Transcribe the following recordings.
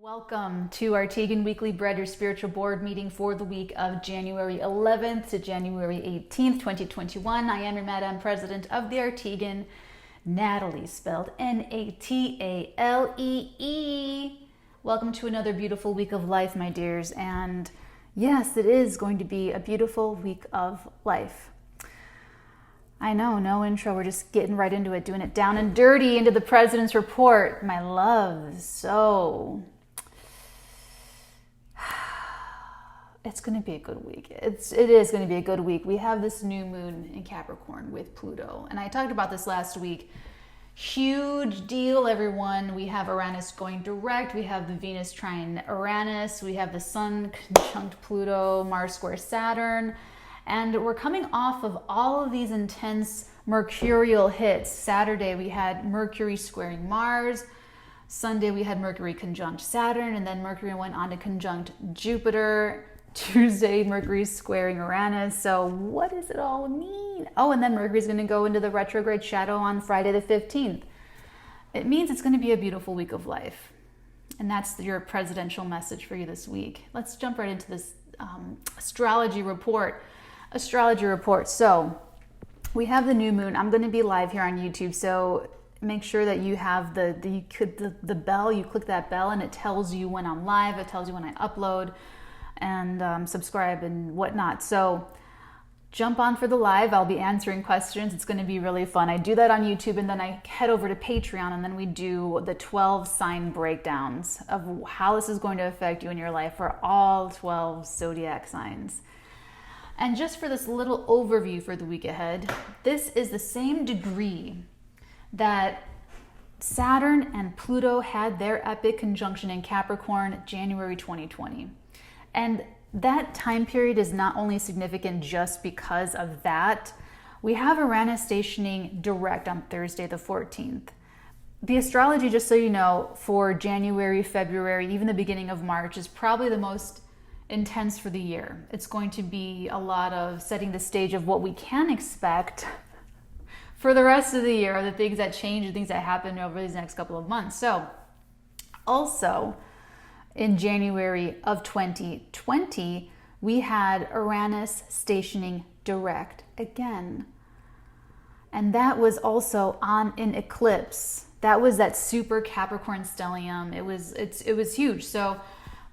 Welcome to our Tegan Weekly Bread, your spiritual board meeting for the week of January 11th to January 18th, 2021. I am your Madam President of the Artegan, Natalie, spelled Natalee. Welcome to another beautiful week of life, my dears. And yes, it is going to be a beautiful week of life. I know, no intro, we're just getting right into it, doing it down and dirty into the President's Report. My loves, so it's going to be a good week. It is going to be a good week. We have this new moon in Capricorn with Pluto. And I talked about this last week. Huge deal, everyone. We have Uranus going direct. We have the Venus trine Uranus. We have the Sun conjunct Pluto, Mars square Saturn. And we're coming off of all of these intense mercurial hits. Saturday, we had Mercury squaring Mars. Sunday, we had Mercury conjunct Saturn. And then Mercury went on to conjunct Jupiter. Tuesday, Mercury's squaring Uranus. So what does it all mean? Oh, and then Mercury's going to go into the retrograde shadow on Friday the 15th. It means it's going to be a beautiful week of life. And that's your presidential message for you this week. Let's jump right into this astrology report. So we have the new moon. I'm going to be live here on YouTube. So make sure that you have the bell. You click that bell and it tells you when I'm live. It tells you when I upload. And subscribe and whatnot. So jump on for the live. I'll be answering questions. It's going to be really fun. I do that on YouTube and then I head over to Patreon and then we do the 12 sign breakdowns of how this is going to affect you in your life for all 12 zodiac signs. And just for this little overview for the week ahead, this is the same degree that Saturn and Pluto had their epic conjunction in Capricorn, January 2020. And that time period is not only significant just because of that. We have Uranus stationing direct on Thursday the 14th. The astrology, just so you know, for January, February, even the beginning of March is probably the most intense for the year. It's going to be a lot of setting the stage of what we can expect for the rest of the year, the things that change, the things that happen over these next couple of months. So also, in January of 2020, we had Uranus stationing direct again. And that was also on an eclipse. That was that super Capricorn stellium. It was huge. So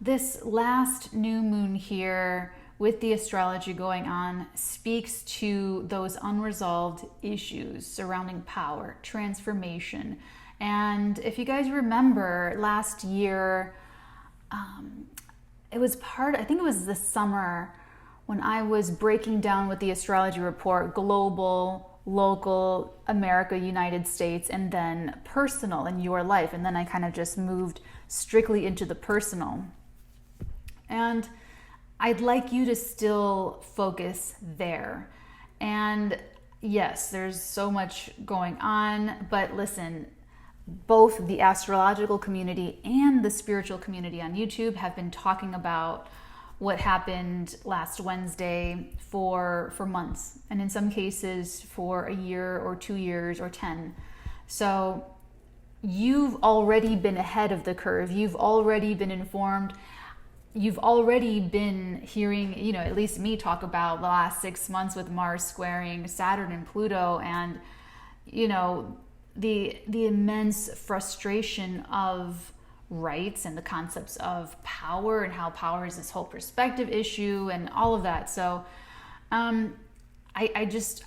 this last new moon here with the astrology going on speaks to those unresolved issues surrounding power, transformation. And if you guys remember last year, I think it was the summer when I was breaking down with the astrology report, global, local, America, United States, and then personal in your life. And then I kind of just moved strictly into the personal. And I'd like you to still focus there. And yes, there's so much going on, but listen, both the astrological community and the spiritual community on YouTube have been talking about what happened last Wednesday for months, and in some cases for a year or 2 years or 10. So you've already been ahead of the curve. You've already been informed. You've already been hearing, at least me talk about the last 6 months with Mars squaring Saturn and Pluto, and, the immense frustration of rights and the concepts of power and how power is this whole perspective issue and all of that. So I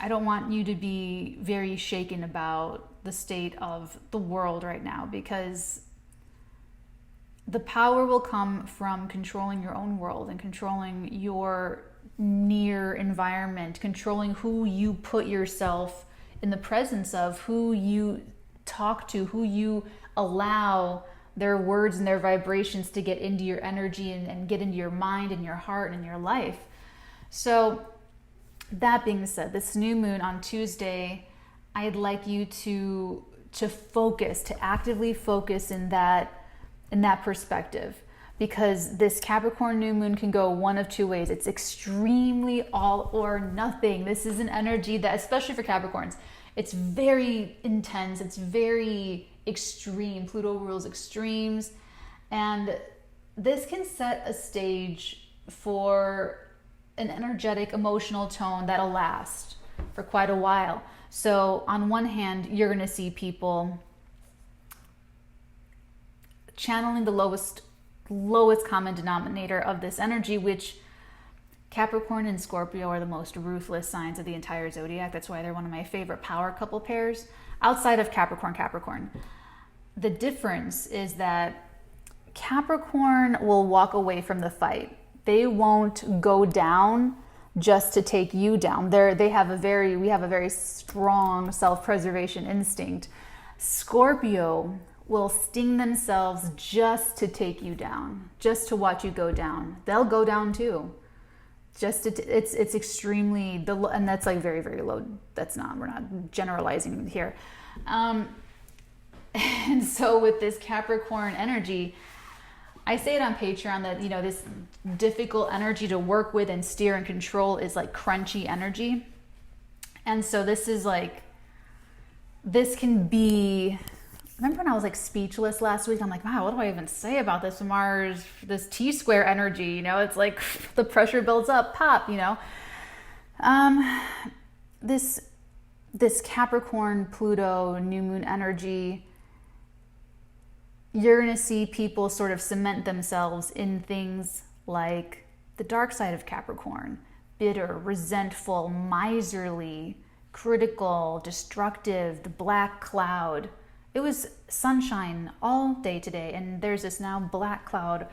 don't want you to be very shaken about the state of the world right now, because the power will come from controlling your own world and controlling your near environment, controlling who you put yourself in the presence of, who you talk to, who you allow their words and their vibrations to get into your energy and get into your mind and your heart and your life. So that being said, this new moon on Tuesday, I'd like you to focus, to actively focus in that perspective, because this Capricorn new moon can go one of two ways. It's extremely all or nothing. This is an energy that, especially for Capricorns, it's very intense. It's very extreme. Pluto rules extremes. And this can set a stage for an energetic, emotional tone that'll last for quite a while. So on one hand, you're going to see people channeling the lowest common denominator of this energy, which Capricorn and Scorpio are the most ruthless signs of the entire zodiac. That's why they're one of my favorite power couple pairs outside of Capricorn. The difference is that Capricorn will walk away from the fight. They won't go down just to take you down. We have a very strong self-preservation instinct. Scorpio will sting themselves just to take you down, just to watch you go down. They'll go down too. It's extremely, and that's like very, very low. We're not generalizing here. And so with this Capricorn energy, I say it on Patreon that, this difficult energy to work with and steer and control is like crunchy energy. And so this can be, remember when I was like speechless last week? I'm like, wow, what do I even say about this Mars, this T-square energy? It's like the pressure builds up, pop, This Capricorn, Pluto, new moon energy, you're going to see people sort of cement themselves in things like the dark side of Capricorn, bitter, resentful, miserly, critical, destructive, the black cloud. It was sunshine all day today, and there's this now black cloud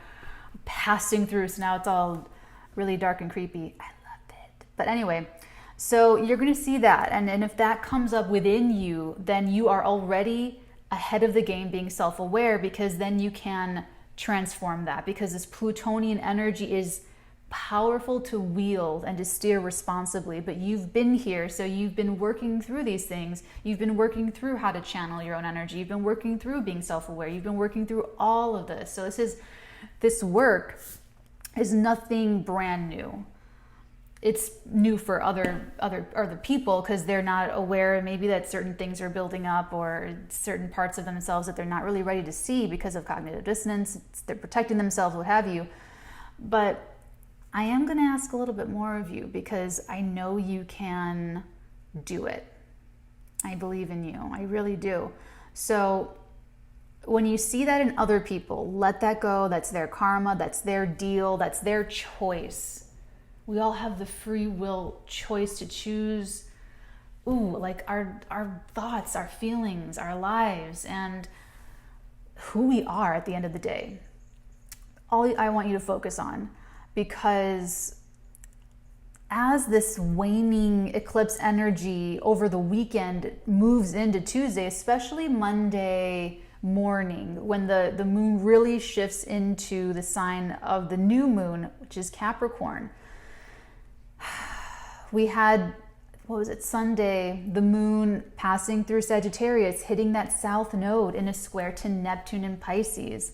passing through, so now it's all really dark and creepy. I love it. But anyway, so you're going to see that, and if that comes up within you, then you are already ahead of the game being self-aware, because then you can transform that, because this Plutonian energy is powerful to wield and to steer responsibly. But you've been here, so you've been working through these things. You've been working through how to channel your own energy. You've been working through being self-aware. You've been working through all of this. So this work is nothing brand new. It's new for other people because they're not aware maybe that certain things are building up, or certain parts of themselves that they're not really ready to see because of cognitive dissonance. They're protecting themselves, what have you. But I am going to ask a little bit more of you, because I know you can do it. I believe in you. I really do. So when you see that in other people, let that go. That's their karma. That's their deal. That's their choice. We all have the free will choice to choose, like our thoughts, our feelings, our lives, and who we are at the end of the day. All I want you to focus on, because as this waning eclipse energy over the weekend moves into Tuesday, especially Monday morning, when the moon really shifts into the sign of the new moon, which is Capricorn. We had, Sunday, the moon passing through Sagittarius, hitting that south node in a square to Neptune in Pisces.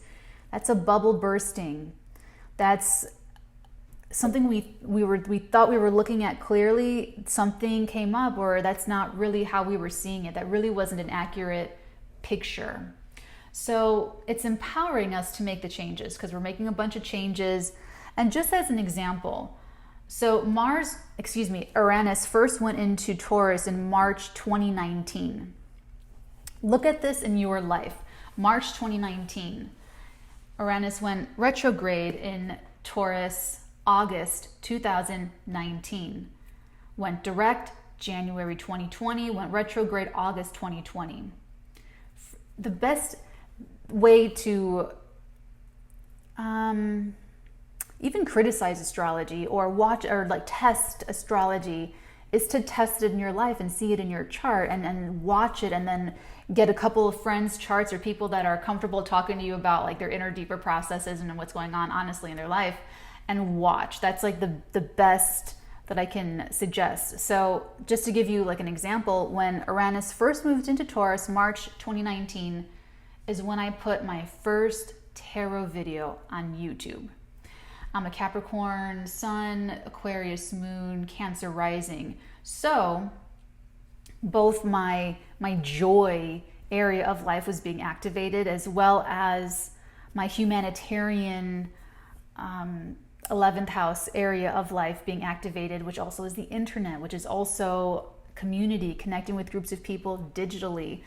That's a bubble bursting. That's something we thought we were looking at clearly. Something came up, or that's not really how we were seeing it. That really wasn't an accurate picture. So it's empowering us to make the changes, because we're making a bunch of changes. And just as an example, so Uranus first went into Taurus in March 2019. Look at this in your life. March 2019. Uranus went retrograde in Taurus August 2019. Went direct January 2020, went retrograde August 2020. The best way to even criticize astrology or watch or like test astrology is to test it in your life and see it in your chart, and watch it, and then get a couple of friends' charts or people that are comfortable talking to you about like their inner deeper processes and what's going on honestly in their life, and watch. That's like the best that I can suggest. So just to give you like an example, when Uranus first moved into Taurus, March 2019, is when I put my first tarot video on YouTube. I'm a Capricorn sun, Aquarius moon, Cancer rising. So both my joy area of life was being activated, as well as my humanitarian 11th house area of life being activated, which also is the internet, which is also community, connecting with groups of people digitally.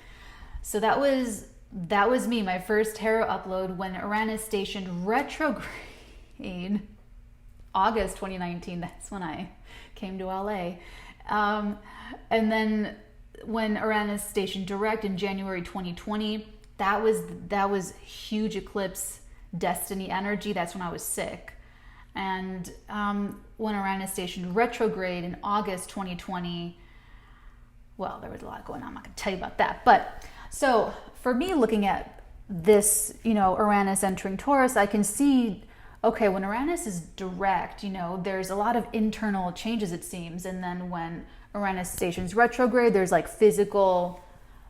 So that was me, my first tarot upload when Uranus stationed retrograde August 2019. That's when I came to LA. And then when Uranus stationed direct in January 2020, that was huge eclipse destiny energy. That's when I was sick. And when Uranus stationed retrograde in August 2020, well, there was a lot going on. I'm not going to tell you about that. But so for me, looking at this, Uranus entering Taurus, I can see, okay, when Uranus is direct, there's a lot of internal changes, it seems. And then when Uranus stations retrograde, there's like physical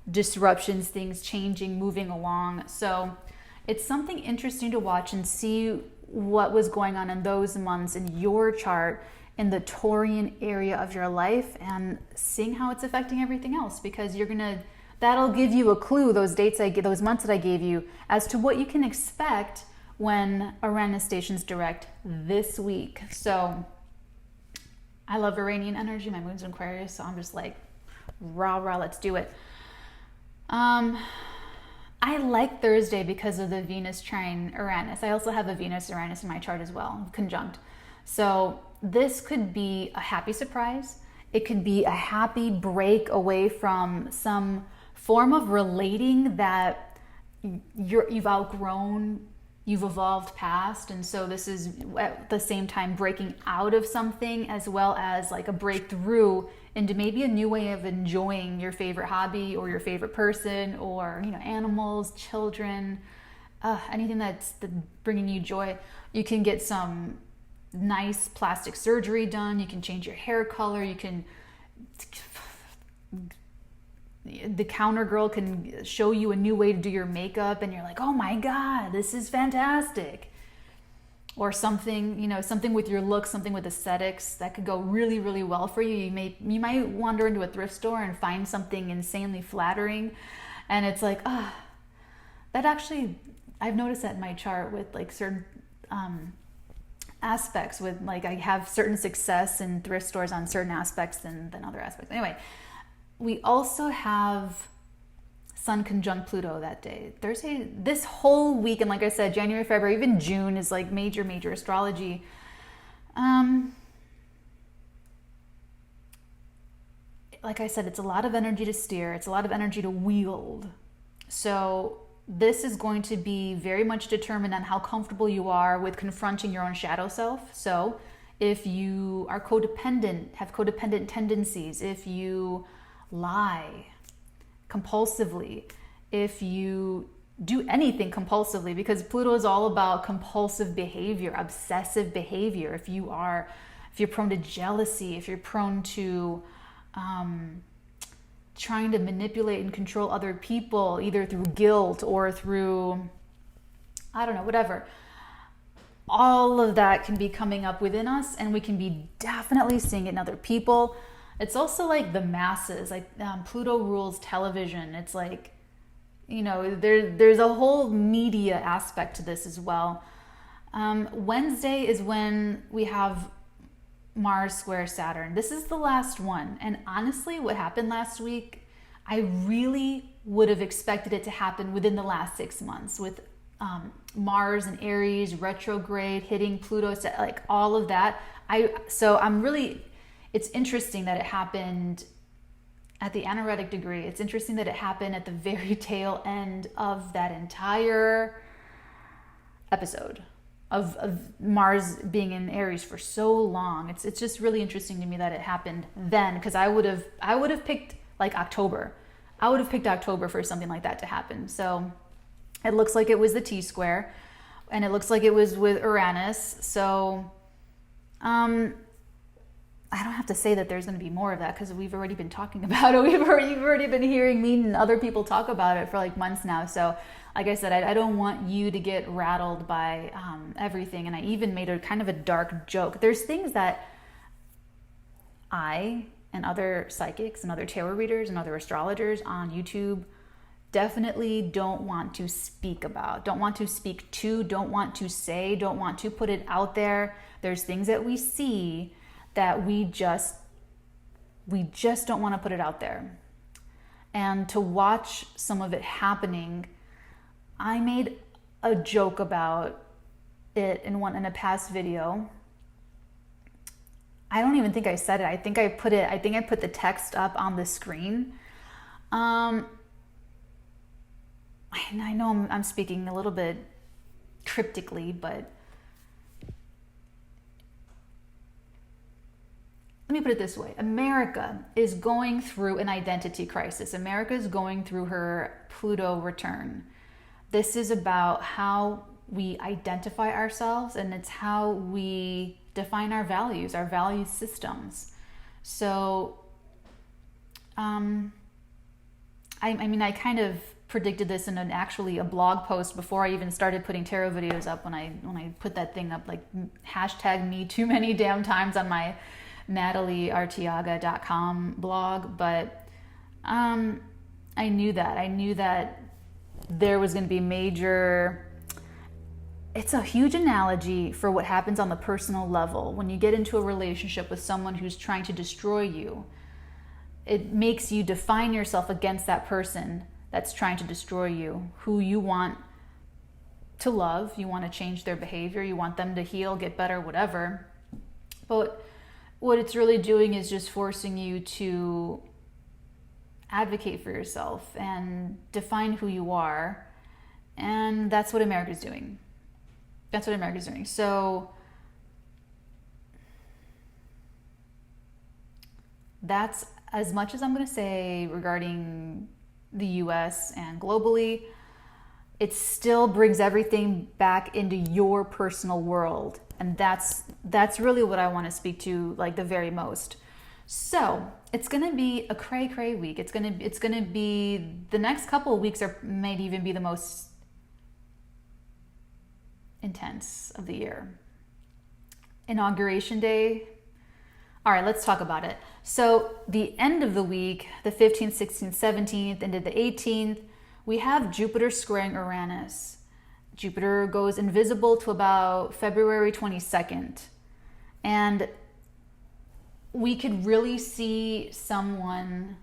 disruptions, things changing, moving along. So it's something interesting to watch and see what was going on in those months in your chart, in the Taurian area of your life, and seeing how it's affecting everything else, because that'll give you a clue, those months that I gave you, as to what you can expect when Uranus stations direct this week. So I love Uranian energy. My moon's in Aquarius, so I'm just like, rah, let's do it. I like Thursday because of the Venus trine Uranus. I also have a Venus Uranus in my chart as well, conjunct. So this could be a happy surprise. It could be a happy break away from some form of relating that you've outgrown, you've evolved past. And so this is at the same time breaking out of something, as well as like a breakthrough into maybe a new way of enjoying your favorite hobby or your favorite person, or animals, children, anything that's bringing you joy. You can get some nice plastic surgery done. You can change your hair color. The counter girl can show you a new way to do your makeup, and you're like, oh my God, this is fantastic. Or something, something with your look, something with aesthetics that could go really, really well for you. You might wander into a thrift store and find something insanely flattering, and it's like, that actually, I've noticed that in my chart with like certain aspects, with like I have certain success in thrift stores on certain aspects than other aspects. Anyway, we also have Sun conjunct Pluto that day. Thursday, this whole week, and like I said, January, February, even June is like major astrology. Like I said, it's a lot of energy to steer. It's a lot of energy to wield. So this is going to be very much determined on how comfortable you are with confronting your own shadow self. So if you are codependent, have codependent tendencies, if you lie compulsively, if you do anything compulsively, because Pluto is all about compulsive behavior, obsessive behavior. If you're prone to jealousy, if you're prone to trying to manipulate and control other people, either through guilt or through, I don't know, whatever. All of that can be coming up within us, and we can be definitely seeing it in other people. It's also like the masses, like Pluto rules television. It's like, there's a whole media aspect to this as well. Wednesday is when we have Mars square Saturn. This is the last one. And honestly, what happened last week, I really would have expected it to happen within the last 6 months, with Mars and Aries retrograde hitting Pluto, like all of that. It's interesting that it happened at the anaretic degree. It's interesting that it happened at the very tail end of that entire episode of Mars being in Aries for so long. It's just really interesting to me that it happened then, because I would have picked like October. I would have picked October for something like that to happen. So it looks like it was the T-square, and it looks like it was with Uranus. So I don't have to say that there's going to be more of that, because we've already been talking about it. You've already been hearing me and other people talk about it for like months now. So like I said, I don't want you to get rattled by everything. And I even made a kind of a dark joke. There's things that I and other psychics and other tarot readers and other astrologers on YouTube definitely don't want to speak about, don't want to speak to, don't want to say, don't want to put it out there. There's things that we see that we just don't want to put it out there. And to watch some of it happening, I made a joke about it in a past video. I don't even think I said it. I think I put the text up on the screen. And I know I'm speaking a little bit cryptically, but let me put it this way. America is going through an identity crisis. America is going through her Pluto return. This is about how we identify ourselves, and it's how we define our values, our value systems. So, I kind of predicted this in a blog post before I even started putting tarot videos up. When I put that thing up, like hashtag me too many damn times on my NatalieArtiaga.com blog, but I knew that there was going to be major. It's a huge analogy for what happens on the personal level when you get into a relationship with someone who's trying to destroy you. It makes you define yourself against that person that's trying to destroy you, who you want to love, you want to change their behavior, you want them to heal, get better, whatever. But what it's really doing is just forcing you to advocate for yourself and define who you are. And that's what America's doing. So that's as much as I'm going to say regarding the US and globally. It still brings everything back into your personal world. And that's really what I want to speak to, like, the very most. So it's going to be a cray week. It's going to be the next couple of weeks might even be the most intense of the year. Inauguration Day. All right, let's talk about it. So the end of the week, the 15th, 16th, 17th, into the 18th, we have Jupiter squaring Uranus. Jupiter goes invisible to about February 22nd. And we could really see someone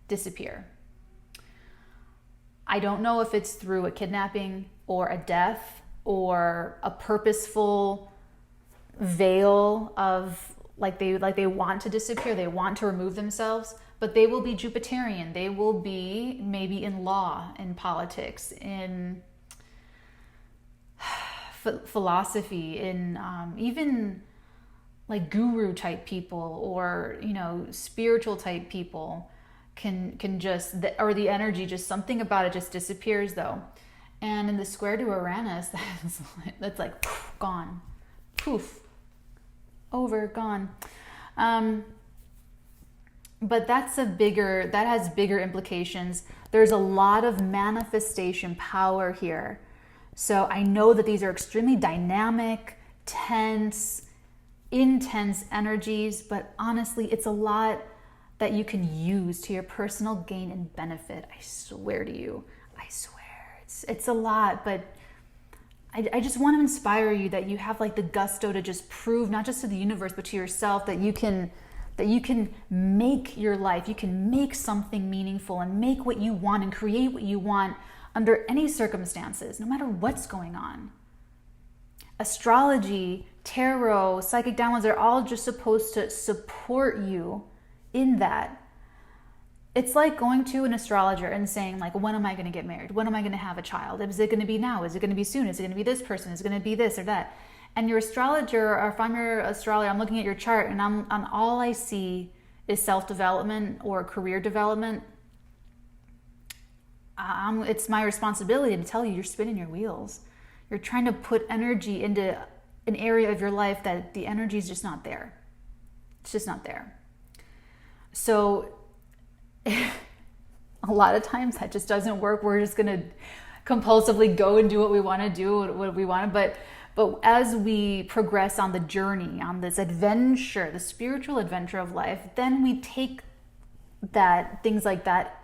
disappear. I don't know if it's through a kidnapping or a death or a purposeful veil of like they want to disappear, they want to remove themselves, but they will be Jupiterian. They will be maybe in law, in politics, in philosophy, in even like guru type people, or spiritual type people can just, or the energy, just something about it just disappears though. And in the square to Uranus, that's like poof, gone, poof, over, gone. But that has bigger implications. There's a lot of manifestation power here. So I know that these are extremely dynamic, tense, intense energies, but honestly, it's a lot that you can use to your personal gain and benefit. I swear to you, it's a lot, but I just want to inspire you that you have like the gusto to just prove, not just to the universe, but to yourself, that you can make your life, you can make something meaningful and make what you want and create what you want under any circumstances, no matter what's going on. Astrology, tarot, psychic downloads, they're all just supposed to support you in that. It's like going to an astrologer and saying, like, when am I going to get married? When am I going to have a child? Is it going to be now? Is it going to be soon? Is it going to be this person? Is it going to be this or that? And your astrologer, or if I'm your astrologer, I'm looking at your chart and all I see is self-development or career development. It's my responsibility to tell you, you're spinning your wheels. You're trying to put energy into an area of your life that the energy is just not there. It's just not there. So a lot of times that just doesn't work. We're just going to compulsively go and do what we want to do, what we want. But as we progress on the journey, on this adventure, the spiritual adventure of life, then we take that, things like that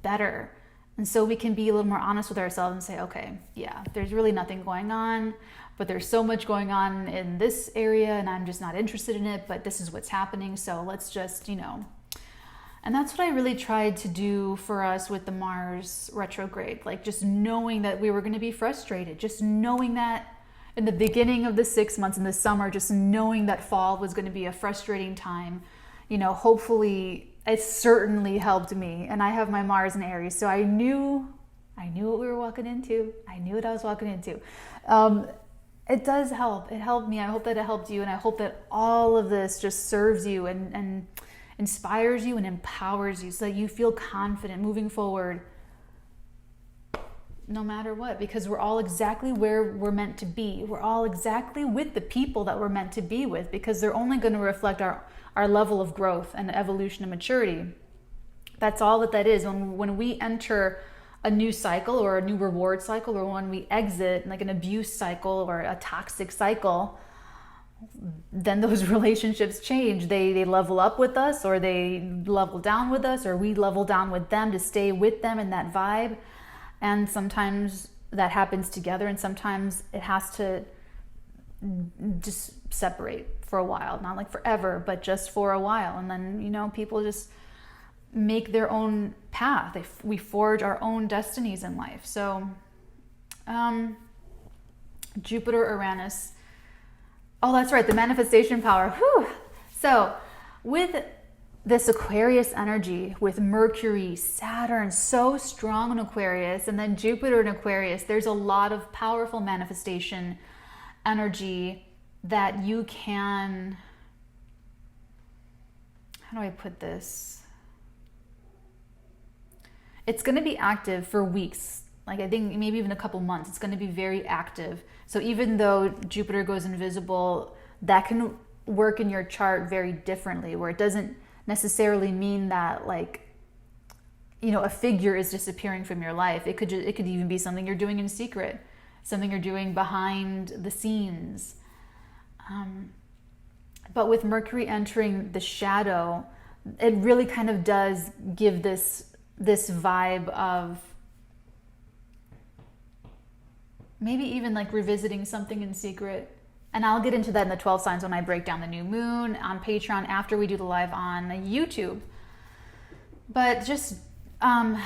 better. And so we can be a little more honest with ourselves and say, okay, yeah, there's really nothing going on, but there's so much going on in this area and I'm just not interested in it, but this is what's happening. So let's just, and that's what I really tried to do for us with the Mars retrograde, like just knowing that we were going to be frustrated, just knowing that in the beginning of the 6 months in the summer, just knowing that fall was going to be a frustrating time, hopefully it certainly helped me. And I have my Mars in Aries, so I knew what we were walking into. I knew what I was walking into. It does help. It helped me. I hope that it helped you. And I hope that all of this just serves you and inspires you and empowers you so that you feel confident moving forward no matter what, because we're all exactly where we're meant to be. We're all exactly with the people that we're meant to be with, because they're only going to reflect our level of growth and evolution and maturity. That's all that is. When we enter a new cycle or a new reward cycle, or when we exit like an abuse cycle or a toxic cycle, then those relationships change. They level up with us, or they level down with us, or we level down with them to stay with them in that vibe. And sometimes that happens together, and sometimes it has to just separate for a while, not like forever, but just for a while. And then, people just make their own path. We forge our own destinies in life. So, Jupiter, Uranus. Oh, that's right, the manifestation power. Whew. So, with this Aquarius energy, with Mercury, Saturn so strong in Aquarius, and then Jupiter in Aquarius, there's a lot of powerful manifestation energy that you can, how do I put this? It's going to be active for weeks. Like I think maybe even a couple months. It's going to be very active. So even though Jupiter goes invisible, that can work in your chart very differently, where it doesn't necessarily mean that a figure is disappearing from your life. It could even be something you're doing in secret, something you're doing behind the scenes. But with Mercury entering the shadow, it really kind of does give this vibe of maybe even like revisiting something in secret. And I'll get into that in the 12 signs when I break down the new moon on Patreon after we do the live on YouTube. But just know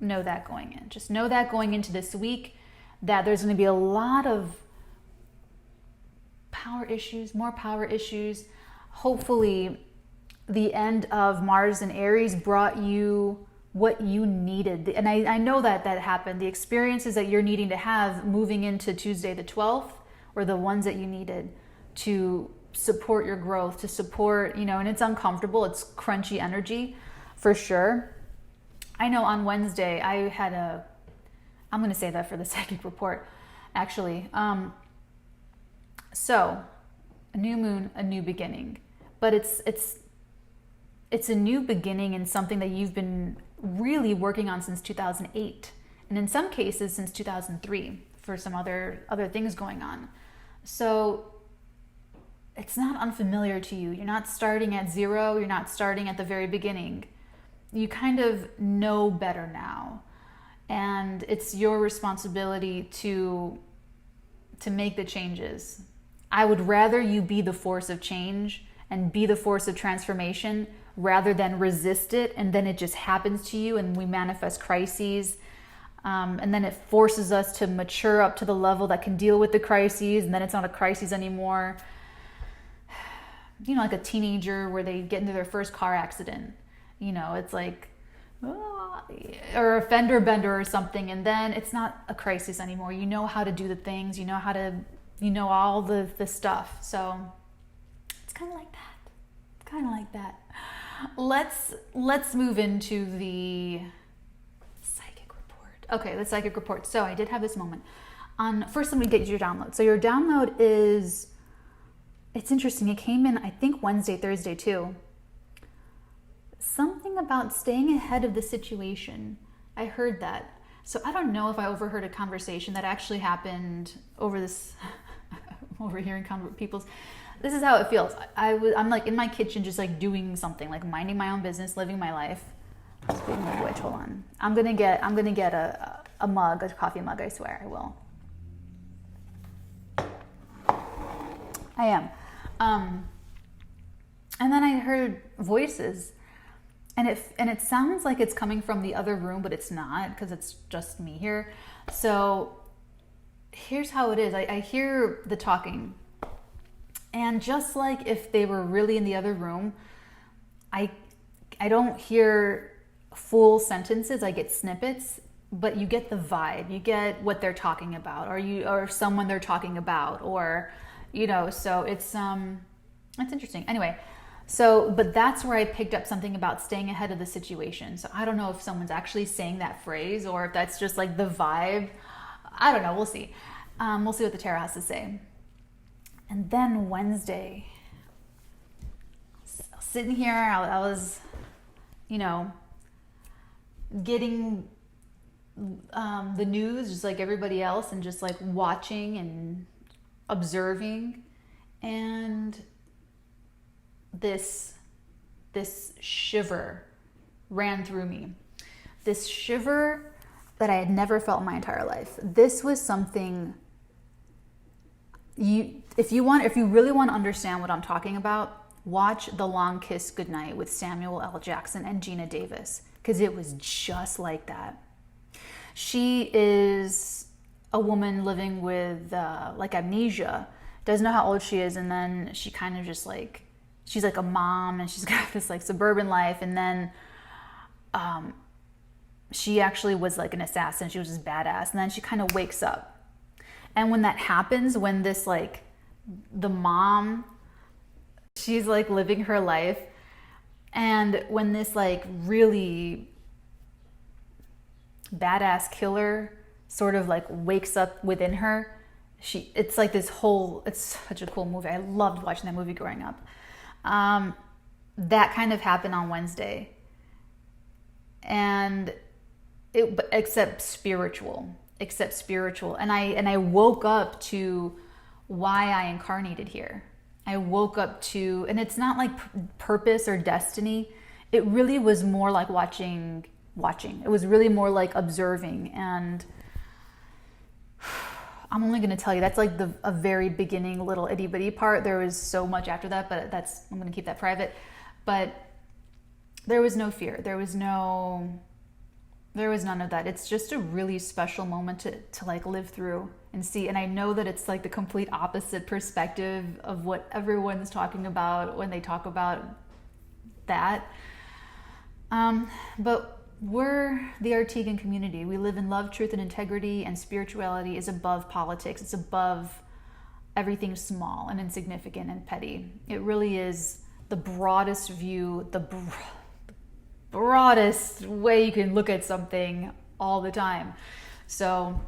that going in. Just know that going into this week, that there's going to be a lot of more power issues. Hopefully the end of Mars and Aries brought you what you needed. And I know that happened. The experiences that you're needing to have moving into Tuesday the 12th were the ones that you needed to support your growth, to support, and it's uncomfortable. It's crunchy energy for sure. I know on Wednesday I had I'm going to say that for the psychic report, actually. So a new moon, a new beginning, but it's a new beginning in something that you've been really working on since 2008. And in some cases since 2003 for some other things going on. So it's not unfamiliar to you. You're not starting at zero. You're not starting at the very beginning. You kind of know better now. And it's your responsibility to make the changes. I would rather you be the force of change and be the force of transformation rather than resist it and then it just happens to you and we manifest crises. And then it forces us to mature up to the level that can deal with the crises, and then it's not a crisis anymore. Like a teenager where they get into their first car accident. It's like, or a fender bender or something, and then it's not a crisis anymore. You know how to do the things, you know all the stuff. So it's kind of like that. Let's move into the Okay, the psychic report. So I did have this moment. First, let me get your download. So your download it's interesting. It came in, I think, Wednesday, Thursday too. Something about staying ahead of the situation. I heard that. So I don't know if I overheard a conversation that actually happened over this, overhearing people's. This is how it feels. I'm like in my kitchen, just like doing something, like minding my own business, living my life. Speaking of which, hold on. I'm gonna get a mug, a coffee mug. I swear, I will. I am. And then I heard voices, and it sounds like it's coming from the other room, but it's not, because it's just me here. So here's how it is. I hear the talking, and just like if they were really in the other room, I don't hear full sentences. I get snippets, but you get the vibe. You get what they're talking about, or someone they're talking about, or so it's interesting. Anyway, but that's where I picked up something about staying ahead of the situation. So I don't know if someone's actually saying that phrase or if that's just like the vibe. I don't know. We'll see. We'll see what the tarot has to say. And then Wednesday, sitting here, I was, getting the news just like everybody else, and just like watching and observing, and this shiver ran through me. This shiver that I had never felt in my entire life. This was something if you really want to understand what I'm talking about, watch The Long Kiss Goodnight with Samuel L. Jackson and Gina Davis, because it was just like that. She is a woman living with like amnesia, doesn't know how old she is, and then she kind of just like, she's like a mom, and she's got this like suburban life, and then she actually was like an assassin. She was just badass, and then she kind of wakes up. And when that happens, when this like the mom, she's like living her life, and when this like really badass killer sort of like wakes up within her, it's like this whole, it's such a cool movie. I loved watching that movie growing up. That kind of happened on Wednesday, and except spiritual. And I woke up to why I incarnated here. I woke up to, and it's not like purpose or destiny. It really was more like watching. It was really more like observing. And I'm only going to tell you, that's like a very beginning little itty bitty part. There was so much after that, but I'm going to keep that private. But there was no fear. There was none of that. It's just a really special moment to like live through and see. And I know that it's like the complete opposite perspective of what everyone's talking about when they talk about that. But we're the Artegan community. We live in love, truth, and integrity, and spirituality is above politics. It's above everything small and insignificant and petty. It really is the broadest view, the broadest way you can look at something all the time. So,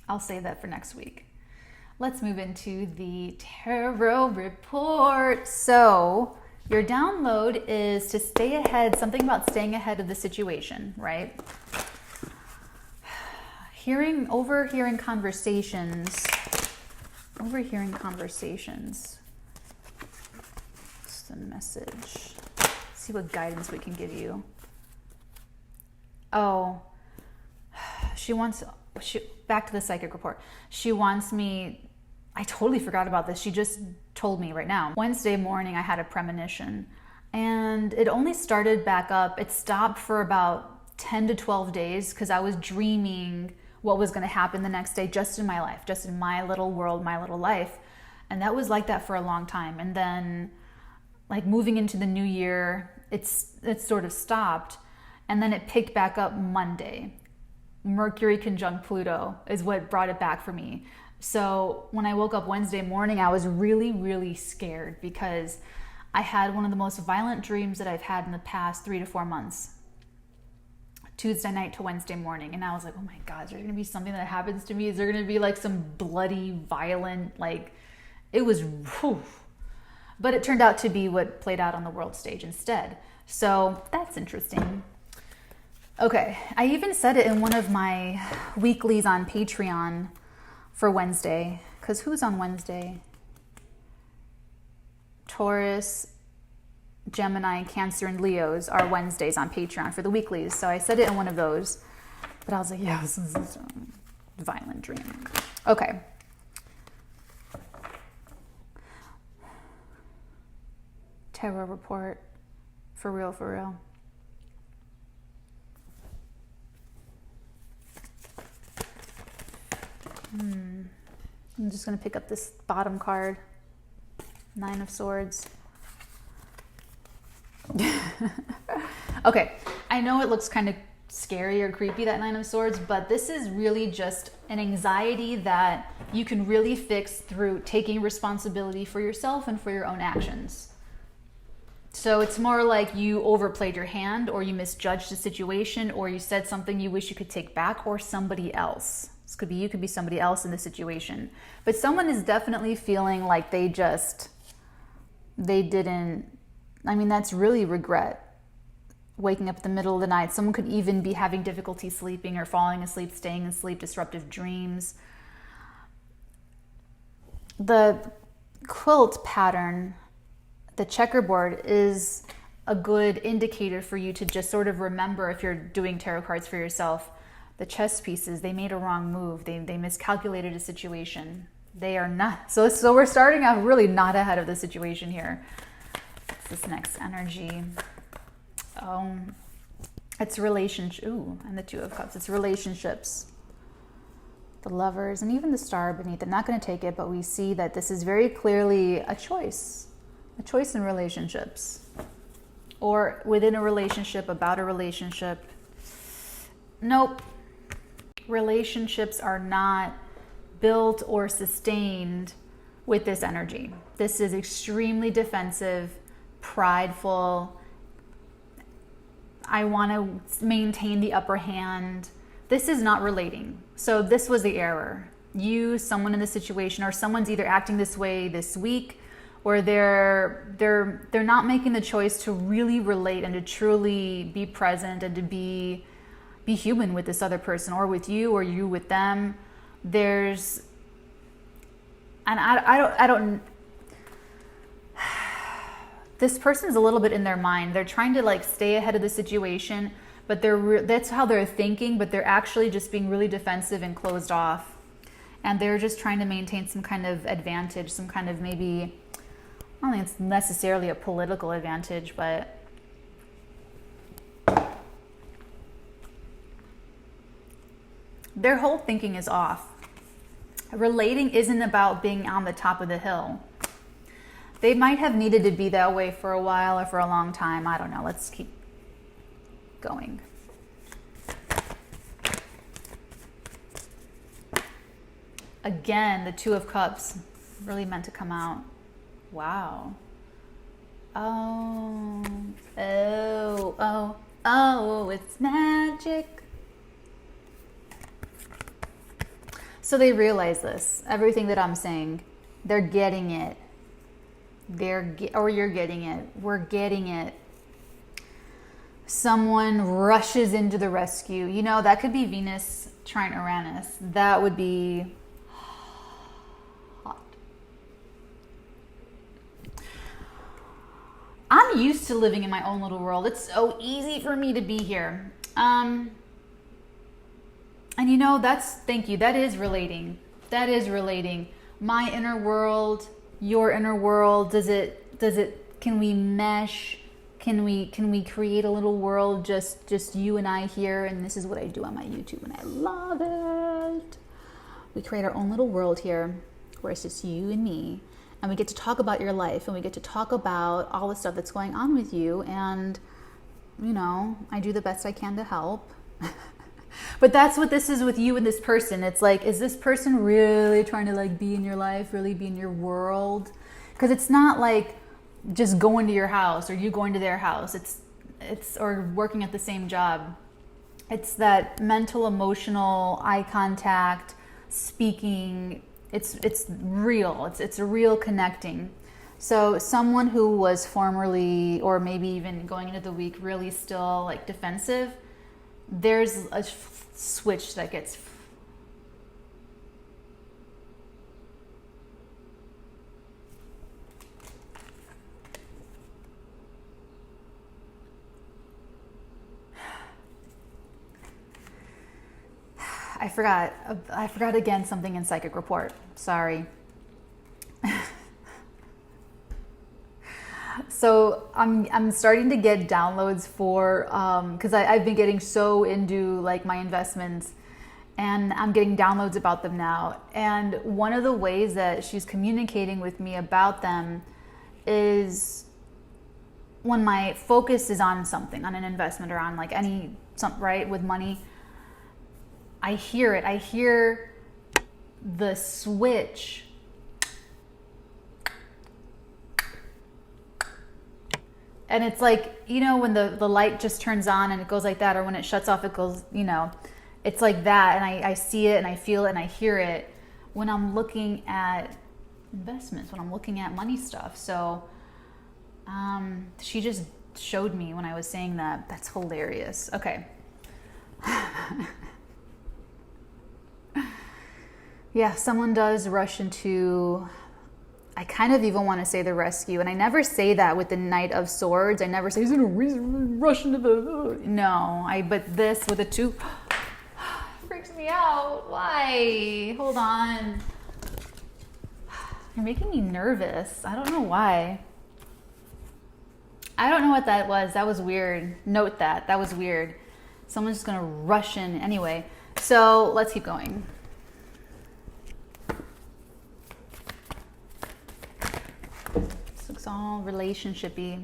I'll save that for next week. Let's move into the tarot report. So, your download is to stay ahead, something about staying ahead of the situation, right? Overhearing conversations. What's the message? Let's see what guidance we can give you. Oh, back to the psychic report. She wants me, I totally forgot about this. She just told me right now. Wednesday morning, I had a premonition, and it only started back up. It stopped for about 10 to 12 days because I was dreaming what was going to happen the next day, just in my life, just in my little world, my little life. And that was like that for a long time. And then like moving into the new year, it sort of stopped, and then it picked back up Monday. Mercury conjunct Pluto is what brought it back for me. So when I woke up Wednesday morning, I was really, really scared because I had one of the most violent dreams that I've had in the past 3 to 4 months. Tuesday night to Wednesday morning. And I was like, oh my God, is there going to be something that happens to me? Is there going to be like some bloody, violent, like it was, whew. But it turned out to be what played out on the world stage instead. So that's interesting. Okay, I even said it in one of my weeklies on Patreon for Wednesday. Because who's on Wednesday? Taurus, Gemini, Cancer, and Leos are Wednesdays on Patreon for the weeklies. So I said it in one of those. But I was like, yeah, this is a violent dream. Okay. Tarot report. For real, for real. I'm just going to pick up this bottom card. 9 of Swords. Okay, I know it looks kind of scary or creepy, that 9 of Swords, but this is really just an anxiety that you can really fix through taking responsibility for yourself and for your own actions. So it's more like you overplayed your hand, or you misjudged the situation, or you said something you wish you could take back, or somebody else. This could be you, could be somebody else in the situation. But someone is definitely feeling like they didn't, I mean, that's really regret. Waking up in the middle of the night. Someone could even be having difficulty sleeping or falling asleep, staying asleep, disruptive dreams. The quilt pattern, the checkerboard, is a good indicator for you to just sort of remember, if you're doing tarot cards for yourself, the chess pieces, they made a wrong move. They miscalculated a situation. They are not. So we're starting off really not ahead of the situation here. What's this next energy? It's relationship. Ooh, and the 2 of Cups. It's relationships. The Lovers, and even the Star beneath. I'm not going to take it, but we see that this is very clearly a choice in relationships, or within a relationship, about a relationship. Nope. Relationships are not built or sustained with this energy. This is extremely defensive, prideful. I want to maintain the upper hand. This is not relating. So this was the error. You, someone in the situation, or someone's either acting this way this week, or they're not making the choice to really relate and to truly be present and to be human with this other person, or with you, or you with them. I don't this person's a little bit in their mind. They're trying to like stay ahead of the situation, but that's how they're thinking, but they're actually just being really defensive and closed off. And they're just trying to maintain some kind of advantage, some kind of, maybe, I don't think it's necessarily a political advantage, but their whole thinking is off. Relating isn't about being on the top of the hill. They might have needed to be that way for a while or for a long time. I don't know. Let's keep going. Again, the 2 of Cups really meant to come out. Wow. Oh, it's magic. So they realize this. Everything that I'm saying, they're getting it. You're getting it. We're getting it. Someone rushes into the rescue. You know, that could be Venus trine Uranus. That would be hot. I'm used to living in my own little world. It's so easy for me to be here. And you know, thank you. That is relating. That is relating. My inner world, your inner world. Can we mesh? Can we create a little world, just you and I here? And this is what I do on my YouTube, and I love it. We create our own little world here where it's just you and me, and we get to talk about your life, and we get to talk about all the stuff that's going on with you. And, you know, I do the best I can to help. But that's what this is with you and this person. It's like, is this person really trying to like be in your life, really be in your world? Because it's not like just going to your house or you going to their house. It's or working at the same job. It's that mental, emotional, eye contact, speaking. It's real. It's a real connecting. So someone who was formerly, or maybe even going into the week, really still like defensive, there's a switch that gets I forgot again something in psychic report. Sorry. So I'm starting to get downloads for because I've been getting so into like my investments, and I'm getting downloads about them now. And one of the ways that she's communicating with me about them is when my focus is on something, on an investment or on like right, with money. I hear it. I hear the switch. And it's like, you know, when the light just turns on and it goes like that, or when it shuts off, it goes, you know, it's like that. And I see it and I feel it and I hear it when I'm looking at investments, when I'm looking at money stuff. So she just showed me when I was saying that. That's hilarious. Okay. Yeah, someone does rush into, I kind of even want to say the rescue. And I never say that with the Knight of Swords. I never say, he's going to rush into the, no. But this with the two, freaks me out. Why? Hold on. You're making me nervous. I don't know why. I don't know what that was. That was weird. Note that. That was weird. Someone's just going to rush in. Anyway, so let's keep going. All relationshipy.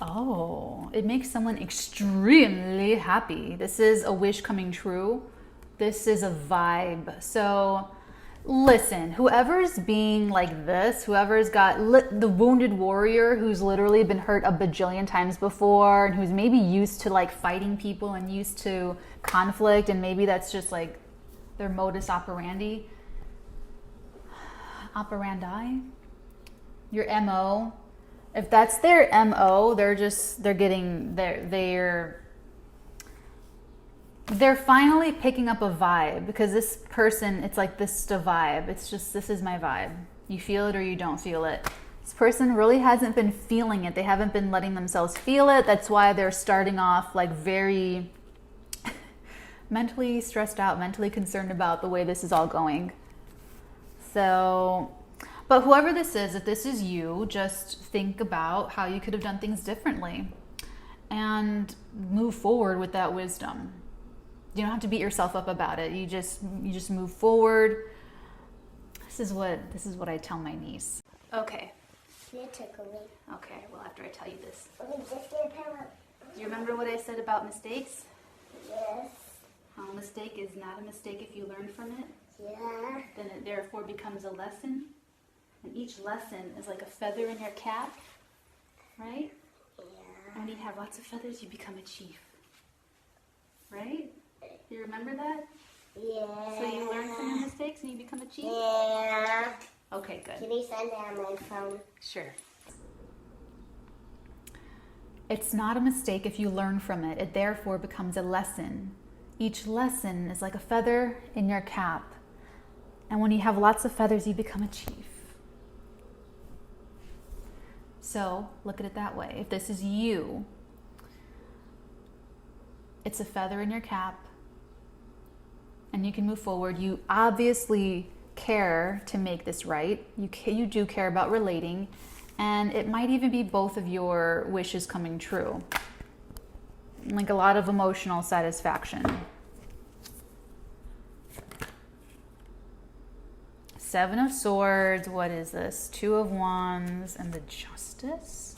Oh, it makes someone extremely happy. This is a wish coming true. This is a vibe. So listen, whoever's being like this, whoever's got the wounded warrior who's literally been hurt a bajillion times before, and who's maybe used to like fighting people and used to conflict, and maybe that's just like their modus operandi. Your MO, if that's their MO, they're finally picking up a vibe, because this person, it's like this is a vibe. It's just, this is my vibe. You feel it or you don't feel it. This person really hasn't been feeling it. They haven't been letting themselves feel it. That's why they're starting off like very mentally stressed out, mentally concerned about the way this is all going. So, but whoever this is, if this is you, just think about how you could have done things differently and move forward with that wisdom. You don't have to beat yourself up about it. You just move forward. This is what I tell my niece. Okay. Okay, well, after I tell you this. Do you remember what I said about mistakes? Yes. How a mistake is not a mistake if you learn from it? Yeah. Then it therefore becomes a lesson. And each lesson is like a feather in your cap, right? Yeah. And when you have lots of feathers, you become a chief, right? You remember that? Yeah. So you learn from your mistakes and you become a chief? Yeah. Okay, good. Can you send down my phone? Sure. It's not a mistake if you learn from it. It therefore becomes a lesson. Each lesson is like a feather in your cap. And when you have lots of feathers, you become a chief. So look at it that way. If this is you, it's a feather in your cap, and you can move forward. You obviously care to make this right. You do care about relating, and it might even be both of your wishes coming true. Like a lot of emotional satisfaction. Seven of Swords, what is this? Two of Wands, and the Justice.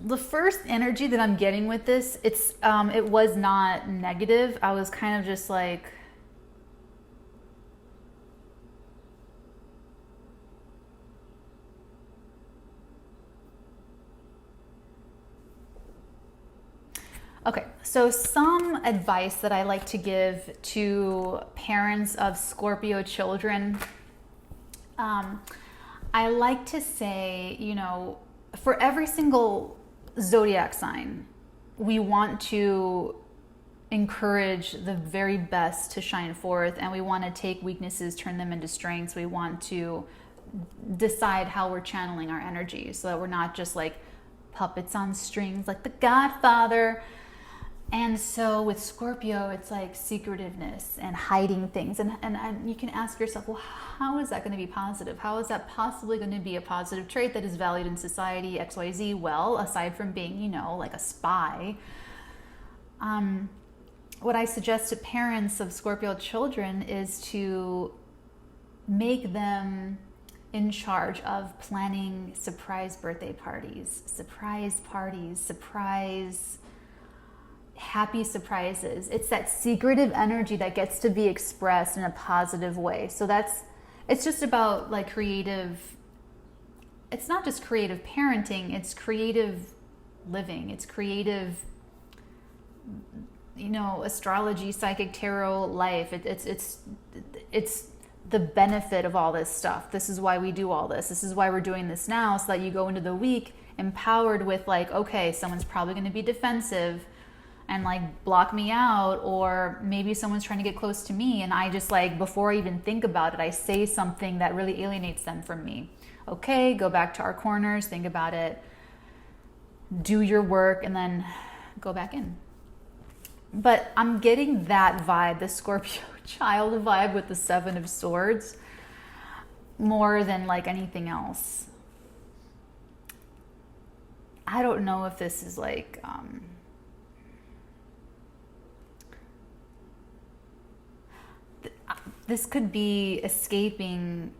The first energy that I'm getting with this, it was not negative. I was kind of just like, okay, so some advice that I like to give to parents of Scorpio children, I like to say, you know, for every single zodiac sign, we want to encourage the very best to shine forth, and we want to take weaknesses, turn them into strengths. We want to decide how we're channeling our energy so that we're not just like puppets on strings like the Godfather. And so with Scorpio, it's like secretiveness and hiding things. And you can ask yourself, well, how is that going to be positive? How is that possibly going to be a positive trait that is valued in society, XYZ? Well, aside from being, you know, like a spy, what I suggest to parents of Scorpio children is to make them in charge of planning surprise birthday parties, surprise happy surprises. It's that secretive energy that gets to be expressed in a positive way. So it's just about like it's not just creative parenting, it's creative living, it's creative, you know, astrology, psychic, tarot life. It's the benefit of all this stuff. This is why we do all this. This is why we're doing this now, so that you go into the week empowered with like, okay, someone's probably going to be defensive and like block me out, or maybe someone's trying to get close to me, and I just like, before I even think about it, I say something that really alienates them from me. Okay, go back to our corners, think about it, do your work, and then go back in. But I'm getting that vibe, the Scorpio child vibe with the Seven of Swords, more than like anything else. I don't know if this is like this could be escaping.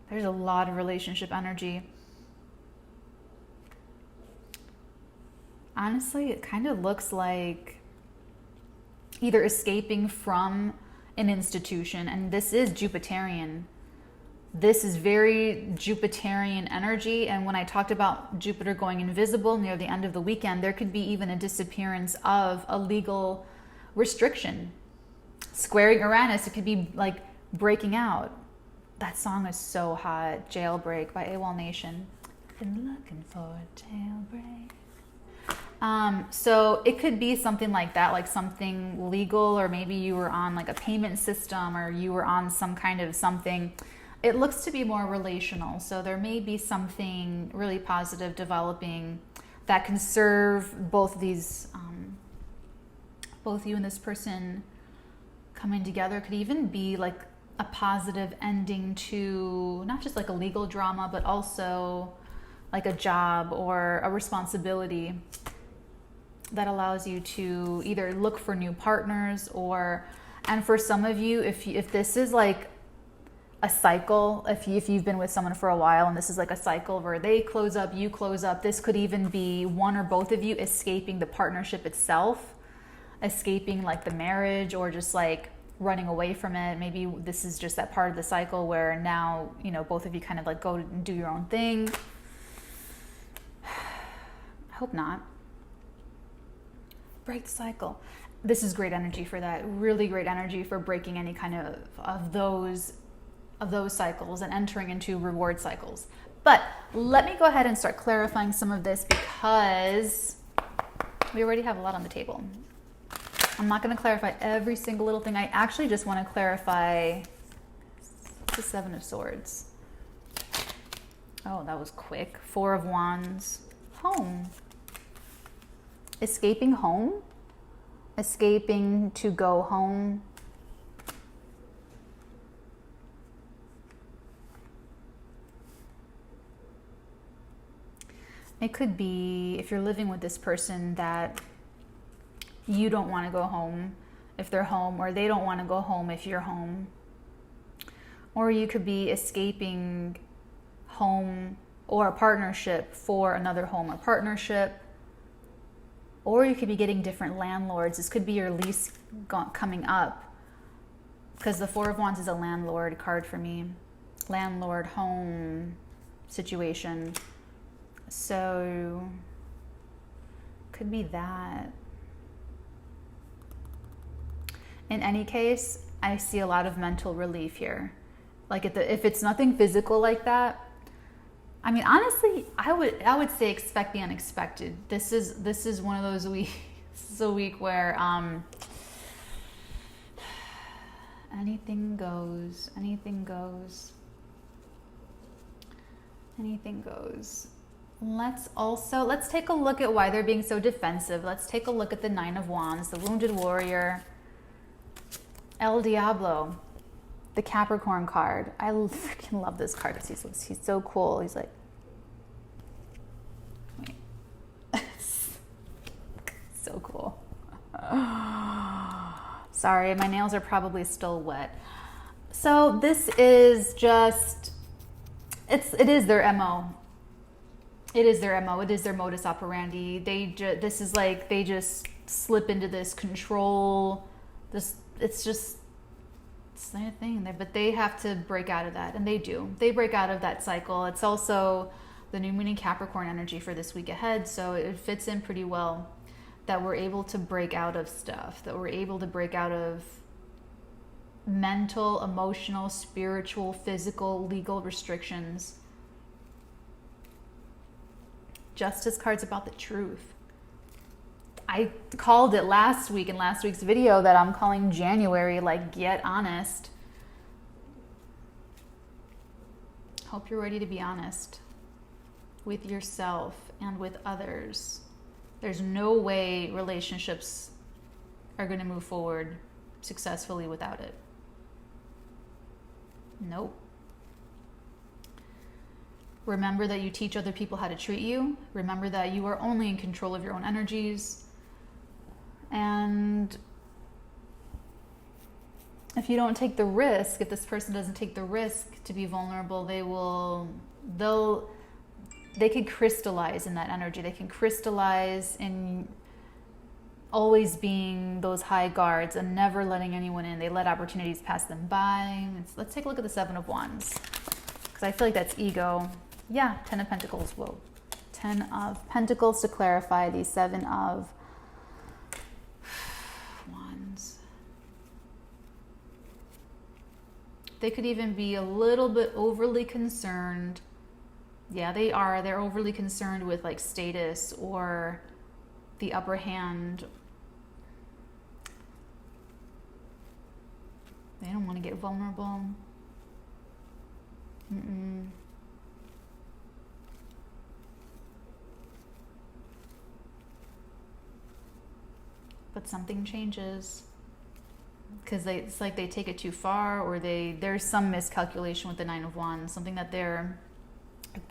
There's a lot of relationship energy. Honestly, it kind of looks like either escaping from an institution, and this is Jupiterian. This is very Jupiterian energy, and when I talked about Jupiter going invisible near the end of the weekend, there could be even a disappearance of a legal restriction. Squaring Uranus, it could be like breaking out. That song is so hot, Jailbreak by AWOL Nation. Been looking for a jailbreak. So it could be something like that, like something legal, or maybe you were on like a payment system, or you were on some kind of something. It looks to be more relational. So there may be something really positive developing that can serve both these, both you and this person coming together. Could even be like a positive ending to not just like a legal drama, but also like a job or a responsibility that allows you to either look for new partners, or, and for some of you, if this is like a cycle, if you've been with someone for a while and this is like a cycle where they close up, you close up, this could even be one or both of you escaping the partnership itself, escaping like the marriage, or just like running away from it. Maybe this is just that part of the cycle where now, you know, both of you kind of like go and do your own thing. I hope not. Break the cycle. This is great energy for that. Really great energy for breaking any kind of those cycles and entering into reward cycles. But let me go ahead and start clarifying some of this, because we already have a lot on the table. I'm not going to clarify every single little thing. I actually just want to clarify the Seven of Swords. Oh, that was quick. Four of Wands. Home. Escaping home, escaping to go home. It could be, if you're living with this person, that you don't want to go home if they're home, or they don't want to go home if you're home. Or you could be escaping home or a partnership for another home or partnership. Or you could be getting different landlords. This could be your lease coming up, because the Four of Wands is a landlord card for me. Landlord, home situation. So, could be that. In any case, I see a lot of mental relief here. Like if it's nothing physical like that, I mean, honestly, I would say expect the unexpected. This is one of those weeks. This is a week where anything goes, anything goes, anything goes. Let's take a look at why they're being so defensive. Let's take a look at the Nine of Wands, the Wounded Warrior, El Diablo, the Capricorn card. I freaking love this card. He's so cool. He's like, wait, so cool. Sorry, my nails are probably still wet. So this is just, it is their MO. It is their MO. It is their modus operandi. This is like, they just slip into this control. It's their thing. But they have to break out of that, and they do. They break out of that cycle. It's also the new moon in Capricorn energy for this week ahead, so it fits in pretty well that we're able to break out of stuff, that we're able to break out of mental, emotional, spiritual, physical, legal restrictions. Justice card's about the truth. I called it last week in last week's video that I'm calling January, like, get honest. Hope you're ready to be honest with yourself and with others. There's no way relationships are going to move forward successfully without it. Nope. Remember that you teach other people how to treat you. Remember that you are only in control of your own energies. And if you don't take the risk, if this person doesn't take the risk to be vulnerable, they could crystallize in that energy. They can crystallize in always being those high guards and never letting anyone in. They let opportunities pass them by. Let's take a look at the Seven of Wands, because I feel like that's ego. Yeah, Ten of Pentacles. Whoa. 10 of Pentacles to clarify the Seven of Wands. They could even be a little bit overly concerned. Yeah, they are. They're overly concerned with like status or the upper hand. They don't want to get vulnerable. But something changes, because it's like they take it too far, or there's some miscalculation with the Nine of Wands, something that they're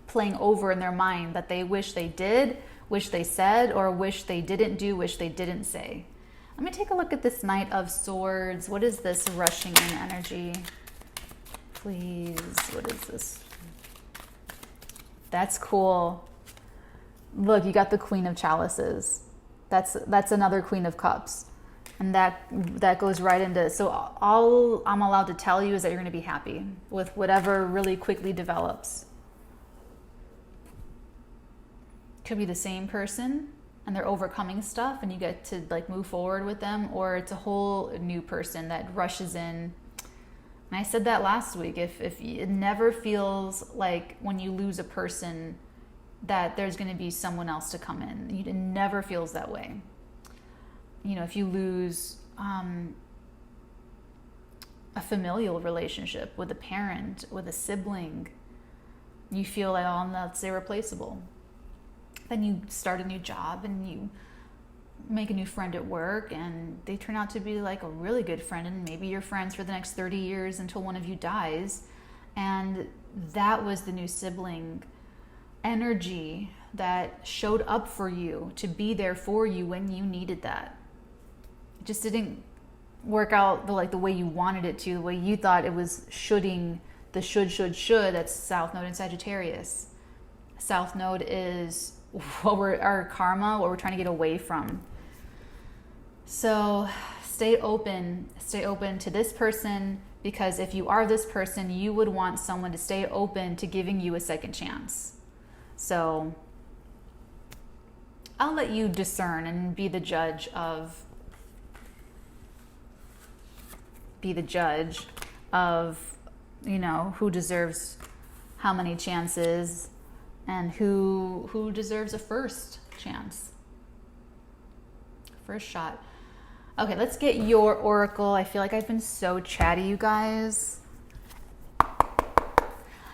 playing over in their mind that they wish they did, wish they said, or wish they didn't do, wish they didn't say. Let me take a look at this Knight of Swords. What is this rushing in energy? Please, what is this? That's cool. Look, you got the Queen of Chalices. That's another Queen of Cups. And that goes right into, so all I'm allowed to tell you is that you're going to be happy with whatever really quickly develops. Could be the same person and they're overcoming stuff and you get to like move forward with them, or it's a whole new person that rushes in. And I said that last week, if it never feels like when you lose a person that there's going to be someone else to come in. It never feels that way. You know, if you lose a familial relationship with a parent, with a sibling, you feel like, oh, that's irreplaceable. Then you start a new job and you make a new friend at work and they turn out to be like a really good friend, and maybe you're friends for the next 30 years until one of you dies. And that was the new sibling energy that showed up for you to be there for you when you needed that. It just didn't work out the way you wanted it to, the way you thought it was shoulding, the should. That's South Node in Sagittarius. South Node is our karma, what we're trying to get away from. So stay open to this person, because if you are this person, you would want someone to stay open to giving you a second chance. So I'll let you discern and be the judge of you know, who deserves how many chances, and who deserves a first chance, first shot. Okay, let's get your oracle. I feel like I've been so chatty, you guys.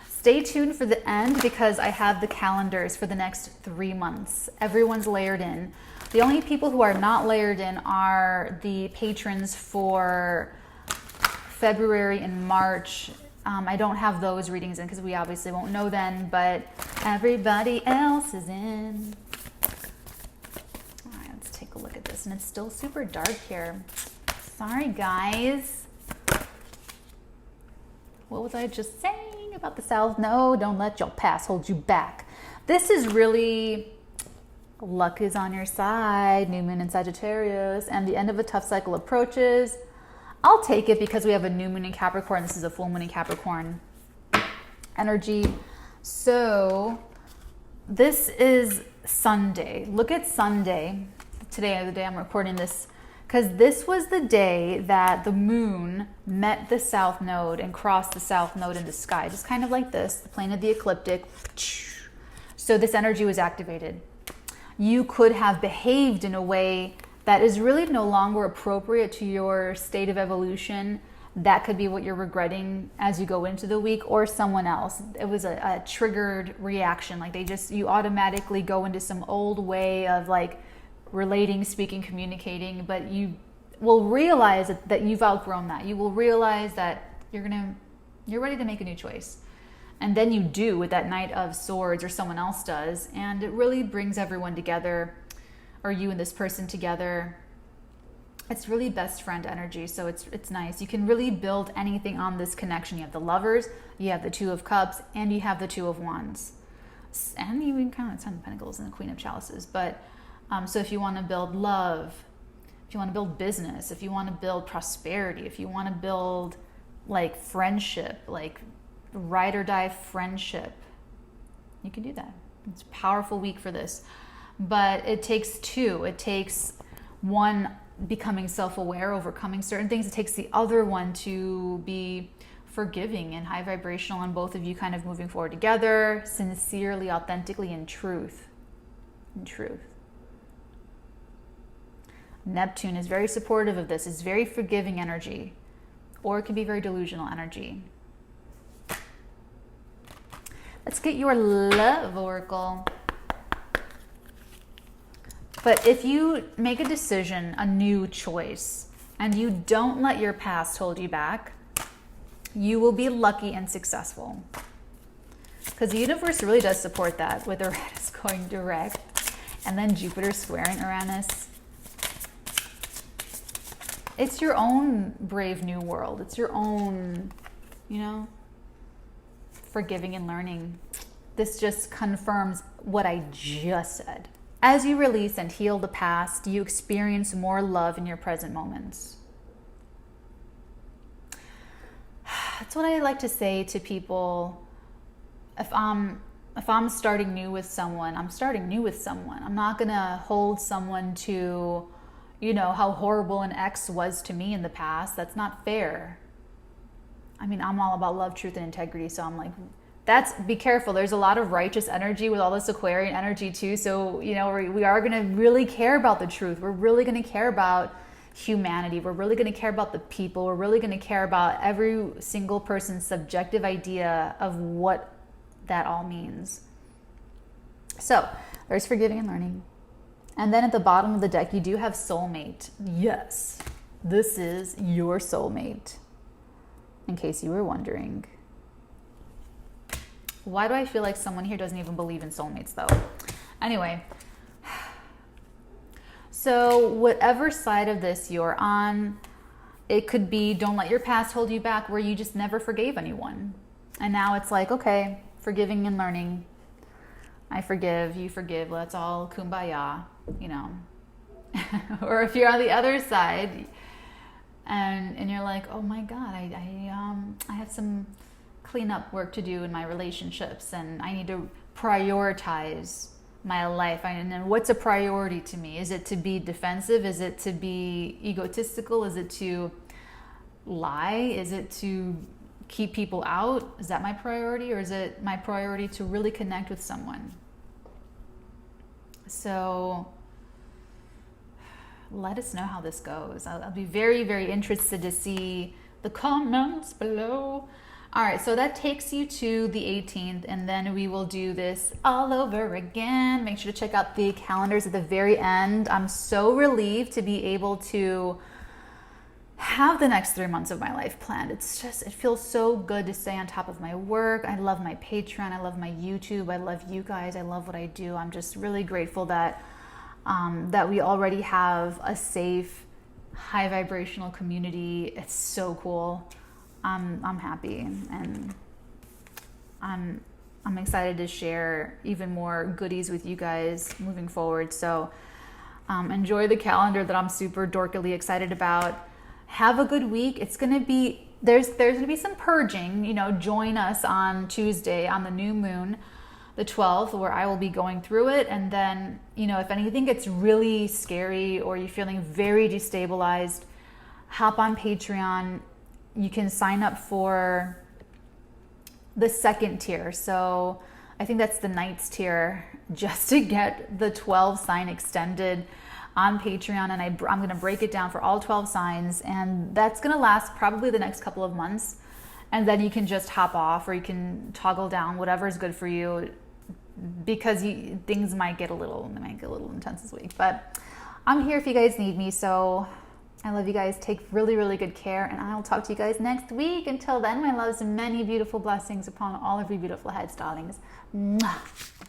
Stay tuned for the end because I have the calendars for the next 3 months. Everyone's layered in. The only people who are not layered in are the patrons for February and March. I don't have those readings in because we obviously won't know then, but everybody else is in. All right, let's take a look at this. And it's still super dark here. Sorry, guys. What was I just saying about the South? No, don't let your past hold you back. This is really, luck is on your side, new moon in Sagittarius, and the end of a tough cycle approaches. I'll take it because we have a new moon in Capricorn. This is a full moon in Capricorn energy. So this is Sunday. Look at Sunday. Today, the day I'm recording this, because this was the day that the moon met the south node and crossed the south node in the sky. Just kind of like this, the plane of the ecliptic. So this energy was activated. You could have behaved in a way that is really no longer appropriate to your state of evolution. That could be what you're regretting as you go into the week, or someone else. It was a triggered reaction. Like you automatically go into some old way of like relating, speaking, communicating, but you will realize that you've outgrown that. You will realize that you're ready to make a new choice. And then you do with that Knight of Swords, or someone else does, and it really brings everyone together, or you and this person together. It's really best friend energy, so it's nice. You can really build anything on this connection. You have the Lovers, you have the Two of Cups, and you have the Two of Wands. And you can count the Ten of Pentacles and the Queen of Chalices. But so if you want to build love, if you want to build business, if you want to build prosperity, if you want to build like friendship, like ride or die friendship, you can do that. It's a powerful week for this. But it takes two. It takes one becoming self-aware, overcoming certain things. It takes the other one to be forgiving and high vibrational, and both of you kind of moving forward together, sincerely, authentically, in truth. In truth. Neptune is very supportive of this. It's very forgiving energy, or it can be very delusional energy. Let's get your love oracle. But if you make a decision, a new choice, and you don't let your past hold you back, you will be lucky and successful. Because the universe really does support that, with Uranus going direct and then Jupiter squaring Uranus. It's your own brave new world. It's your own, forgiving and learning. This just confirms what I just said. As you release and heal the past, you experience more love in your present moments. That's what I like to say to people. If I'm starting new with someone, I'm starting new with someone. I'm not gonna hold someone to, how horrible an ex was to me in the past. That's not fair. I mean, I'm all about love, truth, and integrity, so I'm like, be careful. There's a lot of righteous energy with all this Aquarian energy too. So, we are going to really care about the truth. We're really going to care about humanity. We're really going to care about the people. We're really going to care about every single person's subjective idea of what that all means. So there's forgiving and learning. And then at the bottom of the deck, you do have soulmate. Yes, this is your soulmate, in case you were wondering. Why do I feel like someone here doesn't even believe in soulmates, though? Anyway, so whatever side of this you're on, it could be don't let your past hold you back, where you just never forgave anyone. And now it's like, okay, forgiving and learning. I forgive, you forgive, let's all kumbaya, Or if you're on the other side and you're like, oh my God, I have some cleanup work to do in my relationships, and I need to prioritize my life. And then what's a priority to me? Is it to be defensive? Is it to be egotistical? Is it to lie? Is it to keep people out? Is that my priority, or is it my priority to really connect with someone? So let us know how this goes. I'll be very, very interested to see the comments below. All right, so that takes you to the 18th, and then we will do this all over again. Make sure to check out the calendars at the very end. I'm so relieved to be able to have the next 3 months of my life planned. It feels so good to stay on top of my work. I love my Patreon. I love my YouTube. I love you guys. I love what I do. I'm just really grateful that that we already have a safe, high vibrational community. It's so cool. I'm happy, and I'm excited to share even more goodies with you guys moving forward. So enjoy the calendar that I'm super dorkily excited about. Have a good week. It's gonna be there's gonna be some purging. You know, join us on Tuesday on the new moon, the 12th, where I will be going through it. And then, you know, if anything gets really scary or you're feeling very destabilized, hop on Patreon. You can sign up for the second tier. So I think that's the Knights tier, just to get the 12 sign extended on Patreon. And I'm going to break it down for all 12 signs. And that's going to last probably the next couple of months. And then you can just hop off, or you can toggle down, whatever is good for you, because things might get a little intense this week. But I'm here if you guys need me. So I love you guys. Take really, really good care, and I'll talk to you guys next week. Until then, my loves and many beautiful blessings upon all of you beautiful heads, darlings. Mwah.